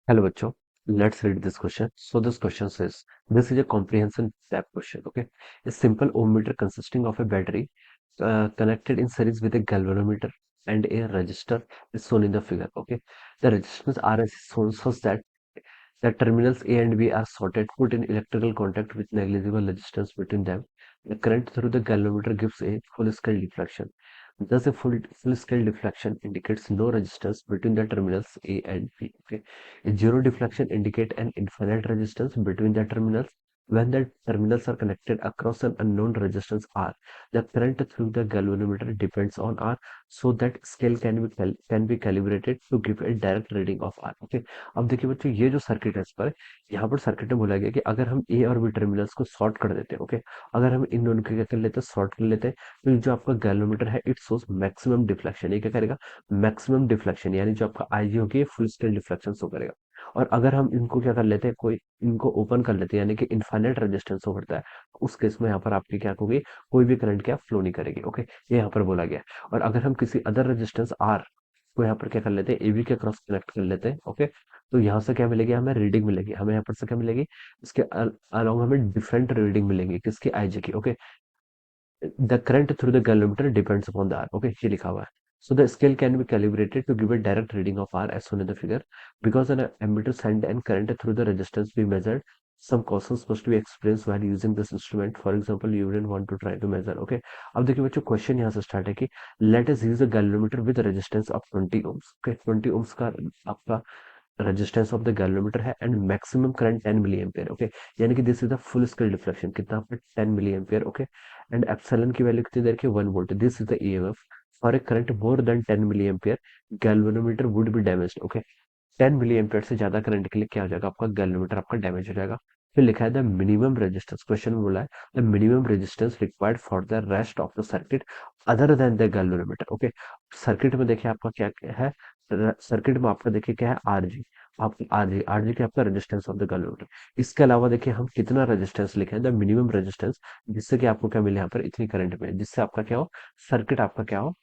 Hello, bachcho. Let's read this question. So this question says, this is a comprehension type question. Okay, a simple ohm meter consisting of a battery connected in series with a galvanometer and a resistor is shown in the figure. Okay, the resistance RS is shown such that the terminals A and B are shorted, put in electrical contact with negligible resistance between them. The current through the galvanometer gives a full-scale deflection. Thus, a full-scale deflection indicates no resistance between the terminals A and B. Okay, a zero deflection indicates an infinite resistance between the terminals. When the terminals are connected across an unknown resistance R, the current through the galvanometer depends on R, so that scale can be calibrated to give a direct reading of R. Okay, अब देखिए बच्चों ये जो circuit है इस पर यहाँ पर सर्किट में बोला गया कि अगर हम ए और बी टर्मिनल्स को शॉर्ट कर देते हैं। ओके, अगर हम इन दोनों को क्या कर लेते हैं, शॉर्ट कर लेते हैं, तो जो आपका गैल्वेनोमीटर है इट शोज मैक्सिमम डिफ्लेक्शन। ये क्या करेगा, मैक्सिमम डिफ्लेक्शन, यानी जो आपका आईजी होगी फुल स्केल डिफ्लेक्शन शो करेगा। और अगर हम इनको क्या कर लेते हैं, कोई इनको ओपन कर लेते हैं, यानी कि इनफाइनाइट रेजिस्टेंस शो करता है, उस केस में यहाँ पर आपकी क्या होगी, कोई भी करंट क्या फ्लो नहीं करेगी। ओके, ये यहाँ पर बोला गया है। और अगर हम किसी अदर रेजिस्टेंस आर को यहाँ पर क्या कर लेते हैं, एबी के क्रॉस कनेक्ट कर लेते हैं। ओके, तो यहाँ से क्या मिलेगी, हमें रीडिंग मिलेगी, हमें यहाँ पर से क्या मिलेगी, इसके अलोंग हमें डिफरेंट रीडिंग मिलेंगी, किसकी, आईजे की। Okay, the current through the galvanometer depends upon the R. Okay, ये लिखा हुआ है। So the scale can be calibrated to give a direct reading of R as shown in the figure. Because an ammeter send and current through the resistance be measured, some cautions must be experienced while using this instrument. For example, you wouldn't want to try to measure. Okay, अब देखिए बच्चों, question यहाँ से start है कि let us use a galvanometer with a resistance of 20 ohms. Okay, 20 ohms का आपका resistance of the galvanometer है and maximum current 10 milli ampere. Okay, यानी कि this is the full scale deflection, कितना आपका 10 milli ampere. Okay, and epsilon की value कितनी देर की, 1 volt. This is the EMF for a current more than 10 milli ampere galvanometer would be damaged. Okay, 10 milli ampere से ज्यादा current के लिए क्या हो जाएगा, आपका गैल्वेनोमीटर आपका डैमेज हो जाएगा। फिर लिखा है द मिनिमम रेजिस्टेंस, क्वेश्चन में बोला है the minimum resistance required for the rest of the circuit other than the galvanometer. Okay, circuit में देखिए आपका क्या क्या है, सर्किट में आपका देखिए क्या है, आरजी, आपकी आरजी, आरजी की आपका रेजिस्टेंस ऑफ द गैल्वेनोमीटर। इसके अलावा देखिए हम कितना रेजिस्टेंस लिखे हैं, द मिनिमम रेजिस्टेंस, जिससे कि आपको क्या मिले यहाँ पर इतनी करंट में, जिससे आपका क्या हो, सर्किट आपका क्या हो,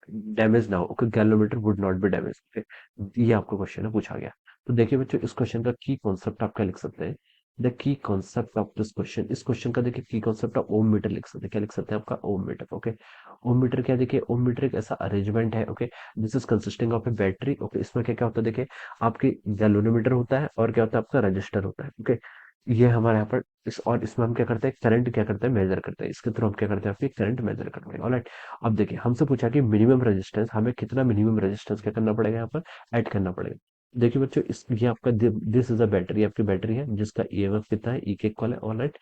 डैमेज ना हो। Okay, galvanometer would not be damage. Okay, ये आपको क्वेश्चन में पूछा गया। तो देखिए बच्चों, इस क्वेश्चन का की कॉन्सेप्ट आप क्या लिख सकते हैं, the key concept of this question, इस क्वेश्चन का देखिए की कॉन्सेप्ट ऑफ ओम मीटर लिख सकते हैं। क्या लिख सकते हैं, आपका ओम मीटर। ओके, ओम मीटर क्या, देखिए ओम मीटर एक ऐसा अरेंजमेंट है। Okay, this is consisting of A battery. Okay, इसमें क्या क्या होता है, देखिए आपकी गैल्वेनोमीटर होता है और क्या होता है, आपका रजिस्टर होता है। ओके, ये हमारे यहाँ पर इस, और इसमें हम क्या करते हैं, करंट क्या करते हैं, मेजर करते हैं, इसके थ्रू हम क्या करते हैं, आपकी करंट मेजर करते हैं। ऑलराइट, अब देखिए हमसे पूछा कि मिनिमम रेजिस्टेंस, हमें कितना मिनिमम रेजिस्टेंस क्या करना पड़ेगा, यहाँ पर ऐड करना पड़ेगा। देखिए बच्चों, इस ये आपका दिस इज अ बैटरी, आपकी बैटरी है जिसका ईएमएफ कितना है, ई के इक्वल है। ऑलराइट,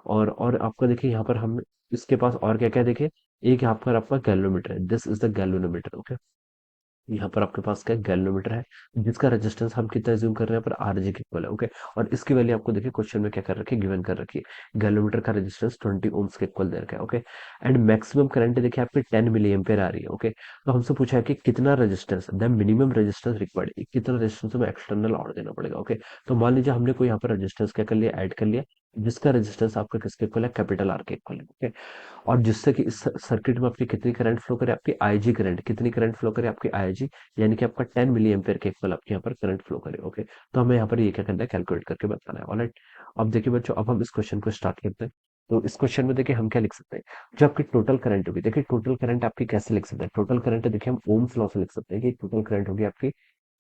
और आपका देखिए यहाँ पर हम इसके पास और क्या क्या, देखिए एक यहाँ पर आपका गैल्वेनोमीटर है, this is the galvanometer. Okay, यहाँ पर आपके पास क्या गैल्वेनोमीटर है, जिसका रेजिस्टेंस हम कितना ज्यूम कर रहे हैं, यहाँ पर आरजी के इक्वल है। ओके, और इसकी वैल्यू आपको देखिए क्वेश्चन में क्या कर रखी है, गिवन कर रखी है, गैल्वेनोमीटर का रेजिस्टेंस 20 ओम्स के इक्वल दे रखा है। ओके, एंड मैक्सिमम करंट देखिए आपकी 10 मिली एम्पियर आ रही है। ओके, तो हमसे पूछा है कि कितना resistance, the minimum resistance required, कितना रेजिस्टेंस हमें एक्सटर्नल और देना पड़ेगा। ओके, तो मान लीजिए हमने कोई यहाँ पर रेजिस्टेंस क्या कर लिया, ऐड कर लिया, जिसका रेजिस्टेंस आपका किसके इक्वल है, कैपिटल आर के इक्वल है। ओके, और जिससे कि इस सर्किट में आपकी कितनी करंट फ्लो करे, आपकी आईजी करंट, कितनी करंट फ्लो करे, आपकी आईजी, यानी कि आपका 10 मिली एम्पियर के इक्वल आपके यहाँ पर करंट फ्लो करे। ओके, तो हमें यहाँ पर ये क्या करना है, कैलकुलेट करके बताना है। ऑलराइट, अब देखिए बच्चों, अब हम इस क्वेश्चन को स्टार्ट करते हैं। तो इस क्वेश्चन में देखिए हम क्या लिख सकते हैं, जो आपकी टोटल करंट होगी, देखिए टोटल करंट आपकी कैसे लिख सकते हैं, टोटल करंट देखिए हम ओम्स लॉ से लिख सकते हैं कि टोटल करंट होगी आपकी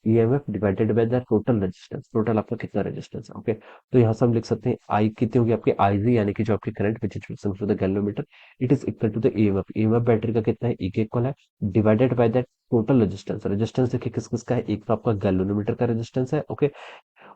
EMF divided by the total resistance, total आपका कितना रेजिस्टेंस है। ओके, तो यहाँ से हम लिख सकते हैं आई कितनी होगी, आपकी आईजी, यानी कि जो आपकी current which is flux through the galvanometer, it is equal to the EMF, EMF battery का कितना है, ई के इक्वल है, divided by the total resistance, resistance देखिए किस किस का है, एक तो आपका गैल्वेनोमीटर का रेजिस्टेंस है। ओके,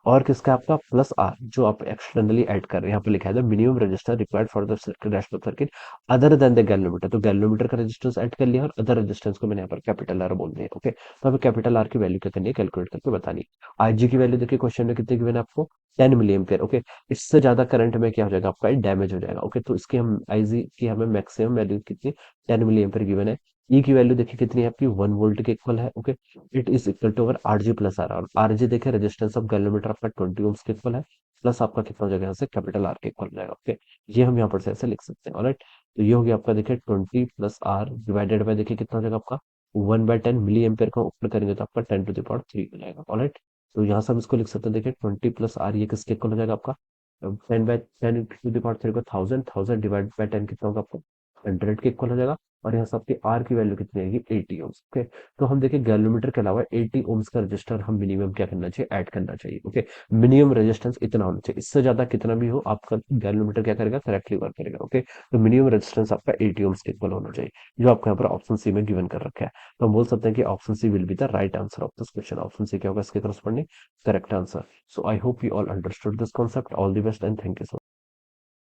और किसका, आपका प्लस आर, जो आप एक्सटर्नली ऐड कर रहे हैं, यहाँ पे लिखा है the minimum resistance required for the circuit, rest of circuit other than the galvanometer, तो गैल्वेनोमीटर का रेजिस्टेंस ऐड कर लिया और अदर रेजिस्टेंस को मैंने यहाँ पर कैपिटल आर बोल दिया। ओके, तो हमें कैपिटल आर की वैल्यू क्या करनी है, कैलकुलेट करके बतानी है। आईजी की वैल्यू देखिए क्वेश्चन में कितने गिवन है आपको, 10 मिली एम्पियर। ओके, इससे ज्यादा करंट में क्या हो जाएगा, आपका डैमेज हो जाएगा। ओके, तो इसकी हम आईजी की हमें मैक्सिमम वैल्यू कितनी, 10 मिली एम्पियर गिवन है। ई की वैल्यू देखिए कितनी है, आपकी 1 वोल्ट के इक्वल है। Okay, it is equal to our RG plus R, और आरजी देखिए रेजिस्टेंस ऑफ गैल्वेनोमीटर आपका 20 ओम्स के इक्वल है, प्लस आपका कितना हो जाएगा यहाँ से, कैपिटल आर के इक्वल हो जाएगा। ओके, ये हम यहाँ पर से ऐसे लिख सकते हैं। ऑलराइट, तो ये हो गया आपका देखिए 20 प्लस आर डिवाइडेड बाय देखिए कितना हो जाएगा आपका 1/10 मिली एम्पियर का ऊपर करेंगे तो आपका 10 टू द पावर 3 हो जाएगा। ऑलराइट, तो यहाँ से हम इसको लिख सकते हैं, देखिए 20 + r, ये किसके इक्वल हो जाएगा आपका 10/10 टू द पावर 3 को 1000 डिवाइड बाई 10 कितना होगा आपको 100 के इक्वल हो जाएगा। और यहाँ से आपकी आर की वैल्यू कितनी आएगी 80 ओम्स। ओके, तो हम देखिए गैल्वेनोमीटर के अलावा 80 ओम्स का रजिस्टर हम मिनिमम क्या करना चाहिए, ऐड करना चाहिए। ओके, मिनिमम रेजिस्टेंस इतना होना चाहिए, इससे ज्यादा कितना भी हो आपका गैल्वेनोमीटर क्या करेगा, करेक्टली वर्क करेगा। ओके, तो मिनिमम रेजिस्टेंस आपका 80 ओम्स के इक्वल होना चाहिए, जो आपको यहाँ पर ऑप्शन सी में गिवन कर रखा है। तो हम बोल सकते हैं कि option C will be the right answer of this question. Option C क्या होगा इसके corresponding correct answer. So I hope you all understood this concept. All the best and thank you so much.